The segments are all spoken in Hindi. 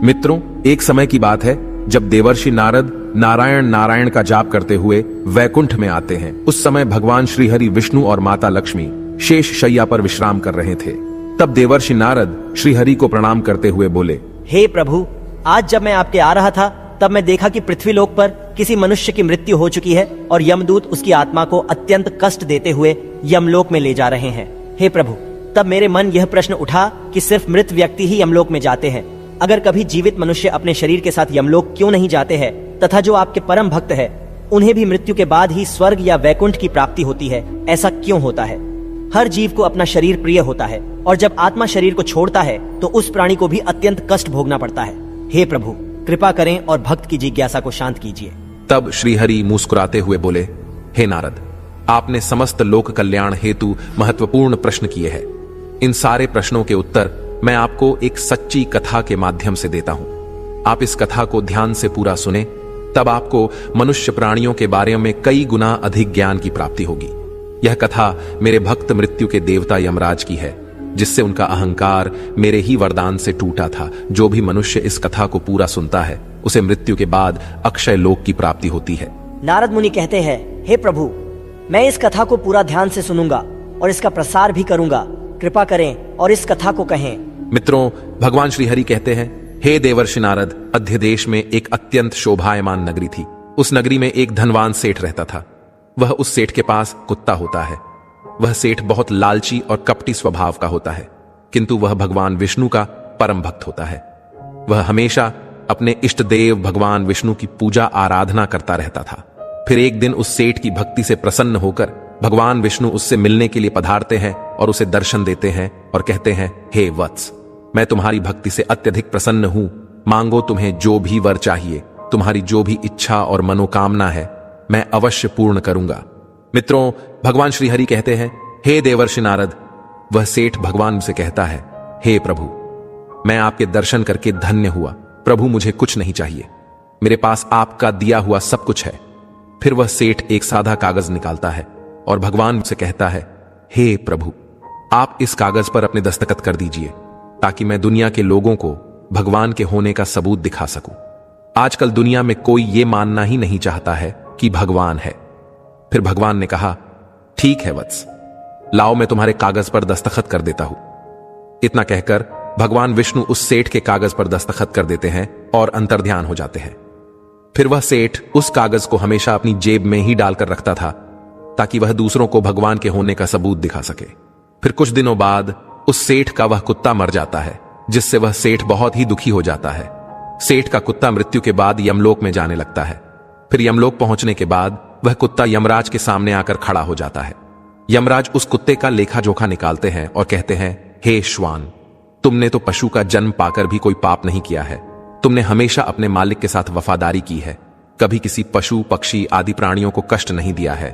मित्रों, एक समय की बात है जब देवर्षि नारद नारायण नारायण का जाप करते हुए वैकुंठ में आते हैं। उस समय भगवान श्रीहरि, विष्णु और माता लक्ष्मी शेष शैया पर विश्राम कर रहे थे। तब देवर्षि नारद श्रीहरि को प्रणाम करते हुए बोले, हे प्रभु, आज जब मैं आपके आ रहा था तब मैं देखा कि पृथ्वीलोक पर किसी मनुष्य की मृत्यु हो चुकी है और यमदूत उसकी आत्मा को अत्यंत कष्ट देते हुए यमलोक में ले जा रहे हैं। हे प्रभु, तब मेरे मन यह प्रश्न उठा कि सिर्फ मृत व्यक्ति ही यमलोक में जाते हैं। अगर कभी जीवित मनुष्य अपने शरीर के साथ यमलोक क्यों नहीं जाते हैं, तथा जो आपके परम भक्त है उन्हें भी मृत्यु के बाद ही स्वर्ग या वैकुंठ की प्राप्ति होती है, ऐसा क्यों होता है? हर जीव को अपना शरीर प्रिय होता है और जब आत्मा शरीर को छोड़ता है तो उस प्राणी को भी अत्यंत कष्ट भोगना पड़ता है। हे प्रभु, कृपा करें और भक्त की जिज्ञासा को शांत कीजिए। तब श्रीहरि मुस्कुराते हुए बोले, हे नारद, आपने समस्त लोक कल्याण हेतु महत्वपूर्ण प्रश्न किए हैं। इन सारे प्रश्नों के उत्तर मैं आपको एक सच्ची कथा के माध्यम से देता हूं। आप इस कथा को ध्यान से पूरा सुने, तब आपको मनुष्य प्राणियों के बारे में कई गुना अधिक ज्ञान की प्राप्ति होगी। यह कथा मेरे भक्त मृत्यु के देवता यमराज की है, जिससे उनका अहंकार मेरे ही वरदान से टूटा था। जो भी मनुष्य इस कथा को पूरा सुनता है उसे मृत्यु के बाद अक्षय लोक की प्राप्ति होती है। नारद मुनि कहते हैं, हे प्रभु, मैं इस कथा को पूरा ध्यान से सुनूंगा और इसका प्रसार भी करूंगा। कृपा करें और इस कथा को कहें। मित्रों, भगवान श्रीहरि कहते हैं, हे देवर्षि नारद, अध्य देश में एक अत्यंत शोभायमान नगरी थी। उस नगरी में एक धनवान सेठ रहता था। वह उस सेठ के पास कुत्ता होता है। वह सेठ बहुत लालची और कपटी स्वभाव का होता है, किंतु वह भगवान विष्णु का परम भक्त होता है। वह हमेशा अपने इष्ट देव भगवान विष्णु की पूजा आराधना करता रहता था। फिर एक दिन उस सेठ की भक्ति से प्रसन्न होकर भगवान विष्णु उससे मिलने के लिए पधारते हैं और उसे दर्शन देते हैं और कहते हैं, हे वत्स, मैं तुम्हारी भक्ति से अत्यधिक प्रसन्न हूं। मांगो, तुम्हें जो भी वर चाहिए, तुम्हारी जो भी इच्छा और मनोकामना है, मैं अवश्य पूर्ण करूंगा। मित्रों, भगवान श्रीहरि कहते हैं, हे देवर्षि नारद, वह सेठ भगवान से कहता है, हे प्रभु, मैं आपके दर्शन करके धन्य हुआ। प्रभु, मुझे कुछ नहीं चाहिए, मेरे पास आपका दिया हुआ सब कुछ है। फिर वह सेठ एक सादा कागज निकालता है और भगवान से कहता है, हे प्रभु, आप इस कागज पर अपने दस्तखत कर दीजिए ताकि मैं दुनिया के लोगों को भगवान के होने का सबूत दिखा सकूं। आजकल दुनिया में कोई ये मानना ही नहीं चाहता है कि भगवान है। फिर भगवान ने कहा, ठीक है वत्स, लाओ, मैं तुम्हारे कागज पर दस्तखत कर देता हूं। इतना कहकर भगवान विष्णु उस सेठ के कागज पर दस्तखत कर देते हैं और अंतर्ध्यान हो जाते हैं। फिर वह सेठ उस कागज को हमेशा अपनी जेब में ही डालकर रखता था ताकि वह दूसरों को भगवान के होने का सबूत दिखा सके। फिर कुछ दिनों बाद उस सेठ का वह कुत्ता मर जाता है, जिससे वह सेठ बहुत ही दुखी हो जाता है। सेठ का कुत्ता मृत्यु के बाद यमलोक में जाने लगता है। फिर यमलोक पहुंचने के बाद वह कुत्ता यमराज के सामने आकर खड़ा हो जाता है। यमराज उस कुत्ते का लेखा जोखा निकालते हैं और कहते हैं, हे श्वान, तुमने तो पशु का जन्म पाकर भी कोई पाप नहीं किया है। तुमने हमेशा अपने मालिक के साथ वफादारी की है, कभी किसी पशु पक्षी आदि प्राणियों को कष्ट नहीं दिया है।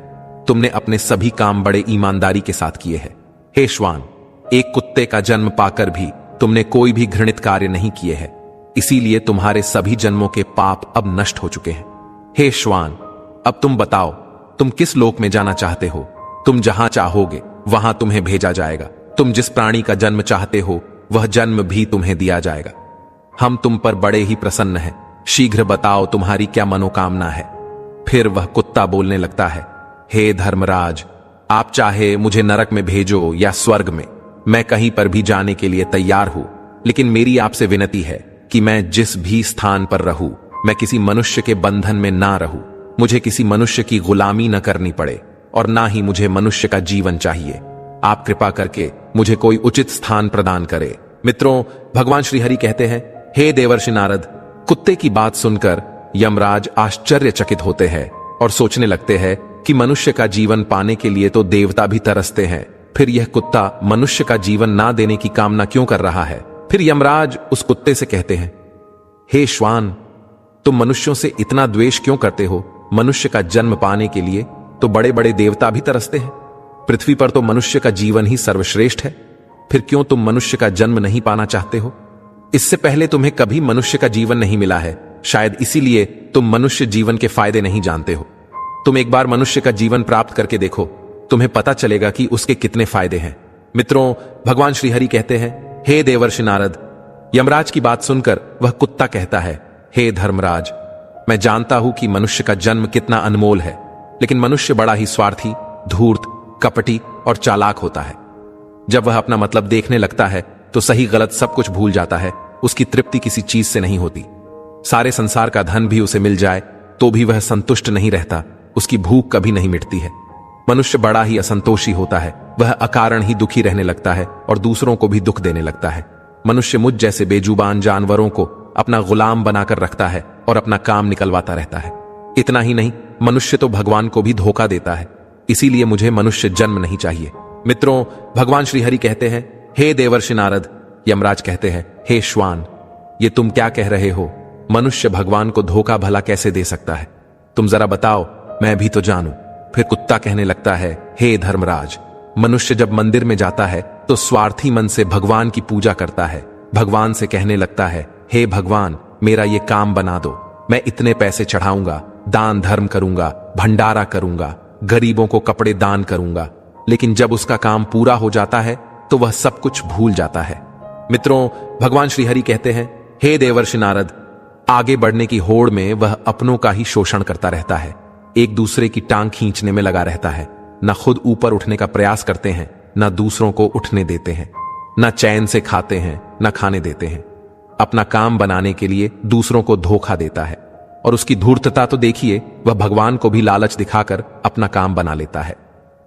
तुमने अपने सभी काम बड़े ईमानदारी के साथ किए हैं। हे श्वान, एक कुत्ते का जन्म पाकर भी तुमने कोई भी घृणित कार्य नहीं किए हैं, इसीलिए तुम्हारे सभी जन्मों के पाप अब नष्ट हो चुके हैं। हे श्वान, अब तुम बताओ, तुम किस लोक में जाना चाहते हो? तुम जहां चाहोगे वहां तुम्हें भेजा जाएगा। तुम जिस प्राणी का जन्म चाहते हो वह जन्म भी तुम्हें दिया जाएगा। हम तुम पर बड़े ही प्रसन्न हैं। शीघ्र बताओ, तुम्हारी क्या मनोकामना है? फिर वह कुत्ता बोलने लगता है, हे धर्मराज, आप चाहे मुझे नरक में भेजो या स्वर्ग में, मैं कहीं पर भी जाने के लिए तैयार हूं। लेकिन मेरी आपसे विनती है कि मैं जिस भी स्थान पर रहूं, मैं किसी मनुष्य के बंधन में ना रहूं। मुझे किसी मनुष्य की गुलामी न करनी पड़े और ना ही मुझे मनुष्य का जीवन चाहिए। आप कृपा करके मुझे कोई उचित स्थान प्रदान करें। मित्रों, भगवान श्रीहरि कहते हैं, हे देवर्षि नारद, कुत्ते की बात सुनकर यमराज आश्चर्यचकित होते हैं और सोचने लगते हैं कि मनुष्य का जीवन पाने के लिए तो देवता भी तरसते हैं, फिर यह कुत्ता मनुष्य का जीवन ना देने की कामना क्यों कर रहा है? फिर यमराज उस कुत्ते से कहते हैं, हे श्वान, तुम मनुष्यों से इतना द्वेष क्यों करते हो? मनुष्य का जन्म पाने के लिए तो बड़े बड़े देवता भी तरसते हैं। पृथ्वी पर तो मनुष्य का जीवन ही सर्वश्रेष्ठ है, फिर क्यों तुम मनुष्य का जन्म नहीं पाना चाहते हो? इससे पहले तुम्हें कभी मनुष्य का जीवन नहीं मिला है, शायद इसीलिए तुम मनुष्य जीवन के फायदे नहीं जानते हो। तुम एक बार मनुष्य का जीवन प्राप्त करके देखो, तुम्हें पता चलेगा कि उसके कितने फायदे हैं। मित्रों, भगवान श्रीहरि कहते हैं, हे देवर्षि नारद, यमराज की बात सुनकर वह कुत्ता कहता है, हे धर्मराज, मैं जानता हूं कि मनुष्य का जन्म कितना अनमोल है, लेकिन मनुष्य बड़ा ही स्वार्थी, धूर्त, कपटी और चालाक होता है। जब वह अपना मतलब देखने लगता है तो सही गलत सब कुछ भूल जाता है। उसकी तृप्ति किसी चीज से नहीं होती। सारे संसार का धन भी उसे मिल जाए तो भी वह संतुष्ट नहीं रहता। उसकी भूख कभी नहीं मिटती है। मनुष्य बड़ा ही असंतोषी होता है। वह अकारण ही दुखी रहने लगता है और दूसरों को भी दुख देने लगता है। मनुष्य मुझ जैसे बेजुबान जानवरों को अपना गुलाम बनाकर रखता है और अपना काम निकलवाता रहता है। इतना ही नहीं, मनुष्य तो भगवान को भी धोखा देता है। इसीलिए मुझे मनुष्य जन्म नहीं चाहिए। मित्रों, भगवान श्री हरि कहते हैं, हे देवर्षि नारद। यमराज कहते हैं, हे श्वान, ये तुम क्या कह रहे हो? मनुष्य भगवान को धोखा भला कैसे दे सकता है? तुम जरा बताओ, मैं भी तो जानूं। फिर कुत्ता कहने लगता है, हे धर्मराज, मनुष्य जब मंदिर में जाता है तो स्वार्थी मन से भगवान की पूजा करता है। भगवान से कहने लगता है, हे भगवान, मेरा ये काम बना दो। मैं इतने पैसे चढ़ाऊंगा, दान धर्म करूंगा, भंडारा करूंगा, गरीबों को कपड़े दान करूंगा। लेकिन जब उसका काम पूरा हो जाता है तो वह सब कुछ भूल जाता है। मित्रों, भगवान श्री हरि कहते हैं, हे देवर्षि नारद, आगे बढ़ने की होड़ में वह अपनों का ही शोषण करता रहता है। एक दूसरे की टांग खींचने में लगा रहता है। न खुद ऊपर उठने का प्रयास करते हैं, न दूसरों को उठने देते हैं। न चैन से खाते हैं, न खाने देते हैं। अपना काम बनाने के लिए दूसरों को धोखा देता है। और उसकी धूर्तता तो देखिए, वह भगवान को भी लालच दिखाकर अपना काम बना लेता है।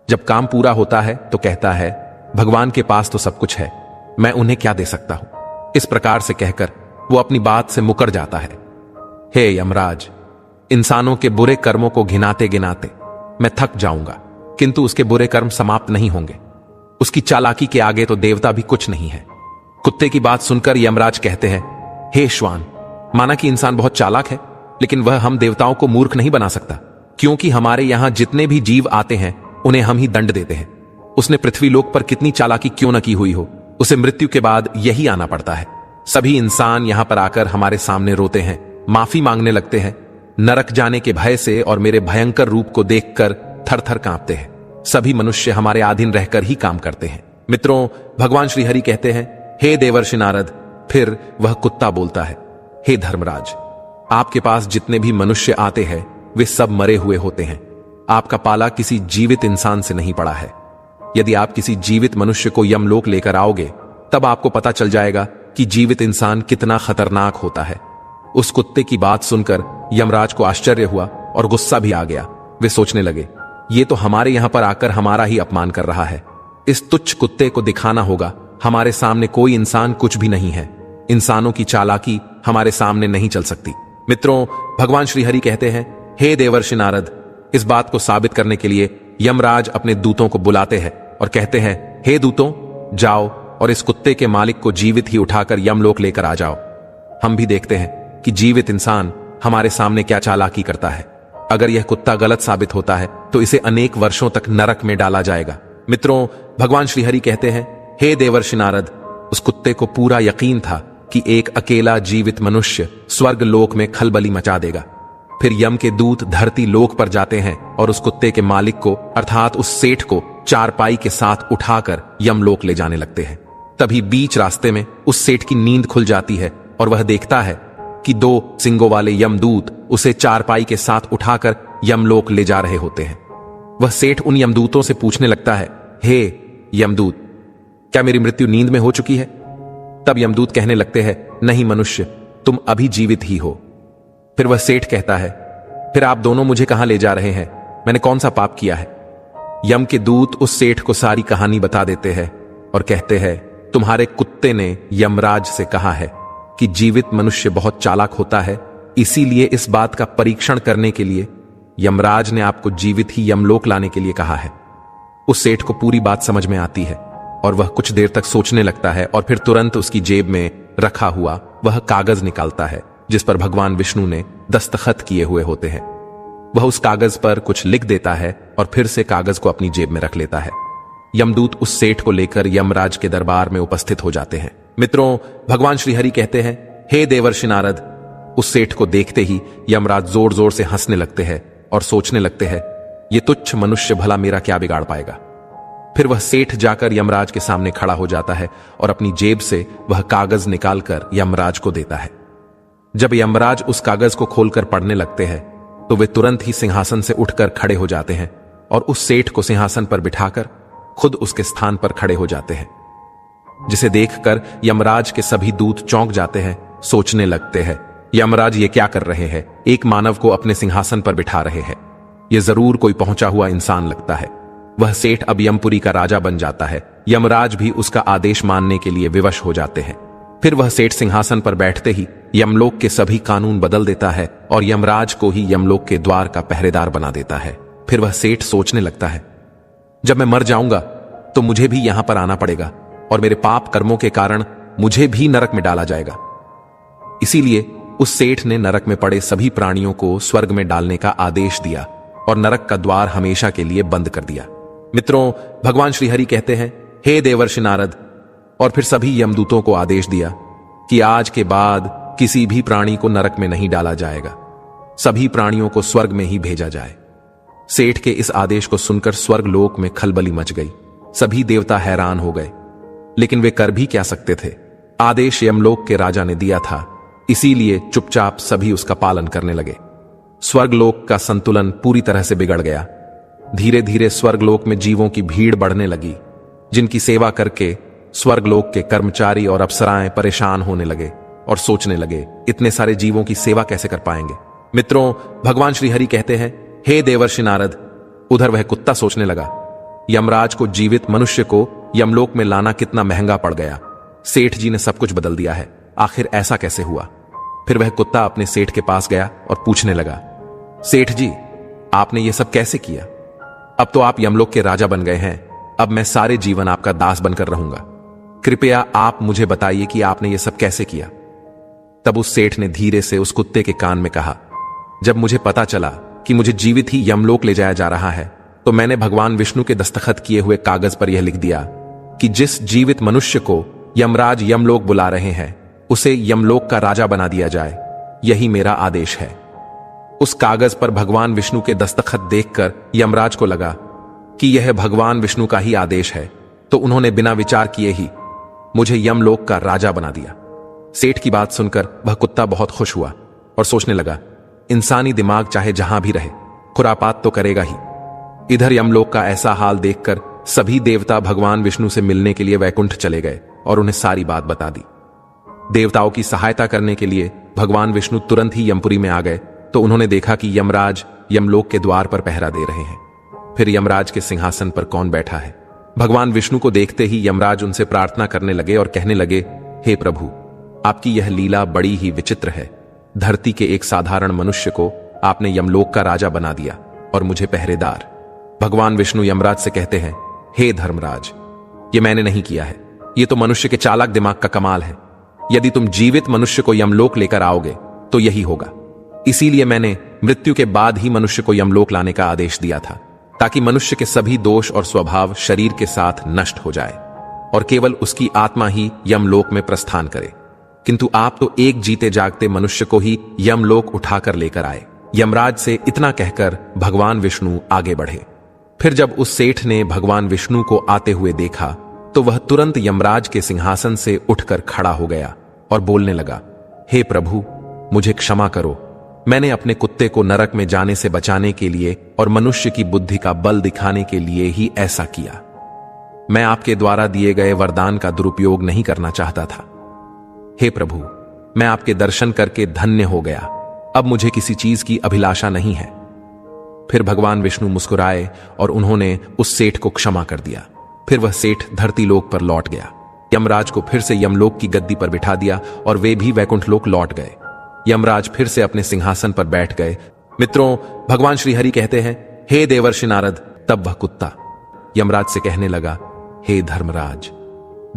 जब काम पूरा होता है तो कहता है, भगवान के पास तो सब कुछ है, मैं उन्हें क्या दे सकता हूं। इस प्रकार से कहकर वो अपनी बात से मुकर जाता है। हे यमराज, इंसानों के बुरे कर्मों को घिनाते गिनाते मैं थक जाऊंगा, किंतु उसके बुरे कर्म समाप्त नहीं होंगे। उसकी चालाकी के आगे तो देवता भी कुछ नहीं है। कुत्ते की बात सुनकर यमराज कहते हैं, हे श्वान, माना कि इंसान बहुत चालाक है, लेकिन वह हम देवताओं को मूर्ख नहीं बना सकता, क्योंकि हमारे यहां जितने भी जीव आते हैं उन्हें हम ही दंड देते हैं। उसने पृथ्वी लोक पर कितनी चालाकी क्यों न की हुई हो, उसे मृत्यु के बाद यही आना पड़ता है। सभी इंसान यहां पर आकर हमारे सामने रोते हैं, माफी मांगने लगते हैं, नरक जाने के भय से और मेरे भयंकर रूप को देखकर थर थर कांपते हैं। सभी मनुष्य हमारे अधीन रहकर ही काम करते हैं। मित्रों, भगवान श्री हरि कहते हैं, हे देवर्षि नारद। फिर वह कुत्ता बोलता है, हे धर्मराज, आपके पास जितने भी मनुष्य आते हैं वे सब मरे हुए होते हैं। आपका पाला किसी जीवित इंसान से नहीं पड़ा है। यदि आप किसी जीवित मनुष्य को यमलोक लेकर आओगे तब आपको पता चल जाएगा कि जीवित इंसान कितना खतरनाक होता है। उस कुत्ते की बात सुनकर यमराज को आश्चर्य हुआ और गुस्सा भी आ गया। वे सोचने लगे, ये तो हमारे यहां पर आकर हमारा ही अपमान कर रहा है। इस तुच्छ कुत्ते को दिखाना होगा हमारे सामने कोई इंसान कुछ भी नहीं है। इंसानों की चालाकी हमारे सामने नहीं चल सकती। मित्रों, भगवान श्री हरि कहते हैं, हे देवर्षि नारद। इस बात को साबित करने के लिए यमराज अपने दूतों को बुलाते हैं और कहते हैं, हे दूतों, जाओ और इस कुत्ते के मालिक को जीवित ही उठाकर यमलोक लेकर आ जाओ। हम भी देखते हैं कि जीवित इंसान हमारे सामने क्या चालाकी करता है। अगर यह कुत्ता गलत साबित होता है तो इसे अनेक वर्षों तक नरक में डाला जाएगा। मित्रों, भगवान श्री हरि कहते हैं, हे देवर्षि नारद। उस कुत्ते को पूरा यकीन था कि एक अकेला जीवित मनुष्य स्वर्ग लोक में खलबली मचा देगा। फिर यम के दूत धरती लोक पर जाते हैं और उस कुत्ते के मालिक को अर्थात उस सेठ को चारपाई के साथ उठाकर यमलोक ले जाने लगते हैं। तभी बीच रास्ते में उस सेठ की नींद खुल जाती है और वह देखता है कि 2 सिंगों वाले यमदूत उसे चारपाई के साथ उठाकर यमलोक ले जा रहे होते हैं। वह सेठ उन यमदूतों से पूछने लगता है, हे यमदूत, क्या मेरी मृत्यु नींद में हो चुकी है? तब यमदूत कहने लगते हैं, नहीं मनुष्य, तुम अभी जीवित ही हो। फिर वह सेठ कहता है, फिर आप दोनों मुझे कहां ले जा रहे हैं? मैंने कौन सा पाप किया है? यम के दूत उस सेठ को सारी कहानी बता देते हैं और कहते हैं, तुम्हारे कुत्ते ने यमराज से कहा है कि जीवित मनुष्य बहुत चालाक होता है, इसीलिए इस बात का परीक्षण करने के लिए यमराज ने आपको जीवित ही यमलोक लाने के लिए कहा है। उस सेठ को पूरी बात समझ में आती है और वह कुछ देर तक सोचने लगता है और फिर तुरंत उसकी जेब में रखा हुआ वह कागज निकालता है जिस पर भगवान विष्णु ने दस्तखत किए हुए होते हैं। वह उस कागज पर कुछ लिख देता है और फिर से कागज को अपनी जेब में रख लेता है। यमदूत उस सेठ को लेकर यमराज के दरबार में उपस्थित हो जाते हैं। मित्रों, भगवान श्री हरि कहते हैं, हे देवर्षि नारद। उस सेठ को देखते ही यमराज जोर जोर से हंसने लगते हैं और सोचने लगते हैं, ये तुच्छ मनुष्य भला मेरा क्या बिगाड़ पाएगा। फिर वह सेठ जाकर यमराज के सामने खड़ा हो जाता है और अपनी जेब से वह कागज निकालकर यमराज को देता है। जब यमराज उस कागज को खोलकर पढ़ने लगते हैं तो वे तुरंत ही सिंहासन से उठकर खड़े हो जाते हैं और उस सेठ को सिंहासन पर बिठाकर खुद उसके स्थान पर खड़े हो जाते हैं, जिसे देखकर यमराज के सभी दूत चौंक जाते हैं, सोचने लगते हैं, यमराज ये क्या कर रहे हैं? एक मानव को अपने सिंहासन पर बिठा रहे हैं। यह जरूर कोई पहुंचा हुआ इंसान लगता है। वह सेठ अब यमपुरी का राजा बन जाता है। यमराज भी उसका आदेश मानने के लिए विवश हो जाते हैं। फिर वह सेठ सिंहासन पर बैठते ही यमलोक के सभी कानून बदल देता है और यमराज को ही यमलोक के द्वार का पहरेदार बना देता है। फिर वह सेठ सोचने लगता है, जब मैं मर जाऊंगा तो मुझे भी यहां पर आना पड़ेगा और मेरे पाप कर्मों के कारण मुझे भी नरक में डाला जाएगा। इसीलिए उस सेठ ने नरक में पड़े सभी प्राणियों को स्वर्ग में डालने का आदेश दिया और नरक का द्वार हमेशा के लिए बंद कर दिया। मित्रों, भगवान श्रीहरि कहते हैं, हे देवर्षि नारद, और फिर सभी यमदूतों को आदेश दिया कि आज के बाद किसी भी प्राणी को नरक में नहीं डाला जाएगा, सभी प्राणियों को स्वर्ग में ही भेजा जाए। सेठ के इस आदेश को सुनकर स्वर्ग लोक में खलबली मच गई। सभी देवता हैरान हो गए, लेकिन वे कर भी क्या सकते थे? आदेश यमलोक के राजा ने दिया था, इसीलिए चुपचाप सभी उसका पालन करने लगे। स्वर्गलोक का संतुलन पूरी तरह से बिगड़ गया। धीरे धीरे स्वर्गलोक में जीवों की भीड़ बढ़ने लगी, जिनकी सेवा करके स्वर्गलोक के कर्मचारी और अप्सराएं परेशान होने लगे और सोचने लगे, इतने सारे जीवों की सेवा कैसे कर पाएंगे। मित्रों, भगवान श्रीहरि कहते हैं, हे देवर्षि नारद। उधर वह कुत्ता सोचने लगा, यमराज को जीवित मनुष्य को यमलोक में लाना कितना महंगा पड़ गया। सेठ जी ने सब कुछ बदल दिया है, आखिर ऐसा कैसे हुआ? फिर वह कुत्ता अपने सेठ के पास गया और पूछने लगा, सेठ जी, आपने ये सब कैसे किया? अब तो आप यमलोक के राजा बन गए हैं, अब मैं सारे जीवन आपका दास बनकर रहूंगा। कृपया आप मुझे बताइए कि आपने ये सब कैसे किया। तब उस सेठ ने धीरे से उस कुत्ते के कान में कहा, जब मुझे पता चला कि मुझे जीवित ही यमलोक ले जाया जा रहा है तो मैंने भगवान विष्णु के दस्तखत किए हुए कागज पर यह लिख दिया कि जिस जीवित मनुष्य को यमराज यमलोक बुला रहे हैं उसे यमलोक का राजा बना दिया जाए। यही मेरा आदेश है। उस कागज पर भगवान विष्णु के दस्तखत देखकर यमराज को लगा कि यह भगवान विष्णु का ही आदेश है, तो उन्होंने बिना विचार किए ही मुझे यमलोक का राजा बना दिया। सेठ की बात सुनकर वह कुत्ता बहुत खुश हुआ और सोचने लगा, इंसानी दिमाग चाहे जहां भी रहे खुरापात तो करेगा ही। इधर यमलोक का ऐसा हाल देखकर सभी देवता भगवान विष्णु से मिलने के लिए वैकुंठ चले गए और उन्हें सारी बात बता दी। देवताओं की सहायता करने के लिए भगवान विष्णु तुरंत ही यमपुरी में आ गए तो उन्होंने देखा कि यमराज यमलोक के द्वार पर पहरा दे रहे हैं। फिर यमराज के सिंहासन पर कौन बैठा है? भगवान विष्णु को देखते ही यमराज उनसे प्रार्थना करने लगे और कहने लगे, हे प्रभु, आपकी यह लीला बड़ी ही विचित्र है। धरती के एक साधारण मनुष्य को आपने यमलोक का राजा बना दिया और मुझे पहरेदार। भगवान विष्णु यमराज से कहते हैं, हे धर्मराज, ये मैंने नहीं किया है, ये तो मनुष्य के चालाक दिमाग का कमाल है। यदि तुम जीवित मनुष्य को यमलोक लेकर आओगे तो यही होगा। इसीलिए मैंने मृत्यु के बाद ही मनुष्य को यमलोक लाने का आदेश दिया था, ताकि मनुष्य के सभी दोष और स्वभाव शरीर के साथ नष्ट हो जाए और केवल उसकी आत्मा ही यमलोक में प्रस्थान करे। किंतु आप तो एक जीते जागते मनुष्य को ही यमलोक उठाकर लेकर आए। यमराज से इतना कहकर भगवान विष्णु आगे बढ़े। फिर जब उस सेठ ने भगवान विष्णु को आते हुए देखा तो वह तुरंत यमराज के सिंहासन से उठकर खड़ा हो गया और बोलने लगा, हे प्रभु, मुझे क्षमा करो। मैंने अपने कुत्ते को नरक में जाने से बचाने के लिए और मनुष्य की बुद्धि का बल दिखाने के लिए ही ऐसा किया। मैं आपके द्वारा दिए गए वरदान का दुरुपयोग नहीं करना चाहता था। हे प्रभु, मैं आपके दर्शन करके धन्य हो गया। अब मुझे किसी चीज की अभिलाषा नहीं है। फिर भगवान विष्णु मुस्कुराए और उन्होंने उस सेठ को क्षमा कर दिया। फिर वह सेठ धरती लोक पर लौट गया। यमराज को फिर से यमलोक की गद्दी पर बिठा दिया और वे भी वैकुंठ लोक लौट गए। यमराज फिर से अपने सिंहासन पर बैठ गए। मित्रों, भगवान श्रीहरि कहते हैं, हे देवर्षि नारद। तब वह कुत्ता यमराज से कहने लगा, हे धर्मराज,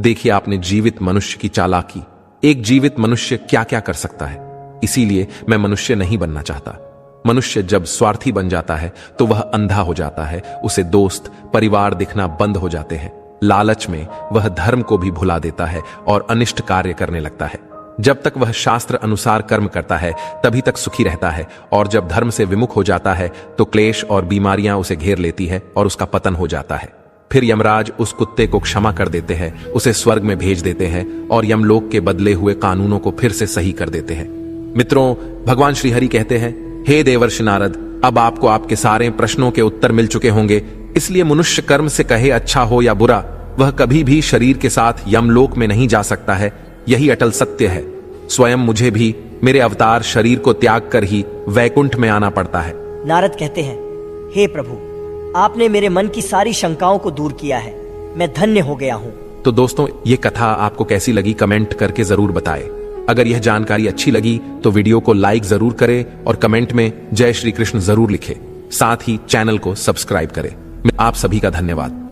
देखिए आपने जीवित मनुष्य की चालाकी। एक जीवित मनुष्य क्या क्या कर सकता है, इसीलिए मैं मनुष्य नहीं बनना चाहता। मनुष्य जब स्वार्थी बन जाता है तो वह अंधा हो जाता है, उसे दोस्त परिवार दिखना बंद हो जाते हैं। लालच में वह धर्म को भी भुला देता है और अनिष्ट कार्य करने लगता है। जब तक वह शास्त्र अनुसार कर्म करता है तभी तक सुखी रहता है, और जब धर्म से विमुख हो जाता है तो क्लेश और बीमारियां उसे घेर लेती है और उसका पतन हो जाता है। फिर यमराज उस कुत्ते को क्षमा कर देते हैं, उसे स्वर्ग में भेज देते हैं और यमलोक के बदले हुए कानूनों को फिर से सही कर देते हैं। मित्रों, भगवान श्रीहरि कहते हैं, हे देवर्षि नारद, अब आपको आपके सारे प्रश्नों के उत्तर मिल चुके होंगे, इसलिए मनुष्य कर्म से कहे अच्छा हो या बुरा, वह कभी भी शरीर के साथ यमलोक में नहीं जा सकता है। यही अटल सत्य है। स्वयं मुझे भी मेरे अवतार शरीर को त्याग कर ही वैकुंठ में आना पड़ता है। नारद कहते हैं, हे प्रभु, आपने मेरे मन की सारी शंकाओं को दूर किया है, मैं धन्य हो गया हूँ। तो दोस्तों, ये कथा आपको कैसी लगी कमेंट करके जरूर बताएं। अगर यह जानकारी अच्छी लगी तो वीडियो को लाइक जरूर करें और कमेंट में जय श्री कृष्ण जरूर लिखें। साथ ही चैनल को सब्सक्राइब करें। आप सभी का धन्यवाद।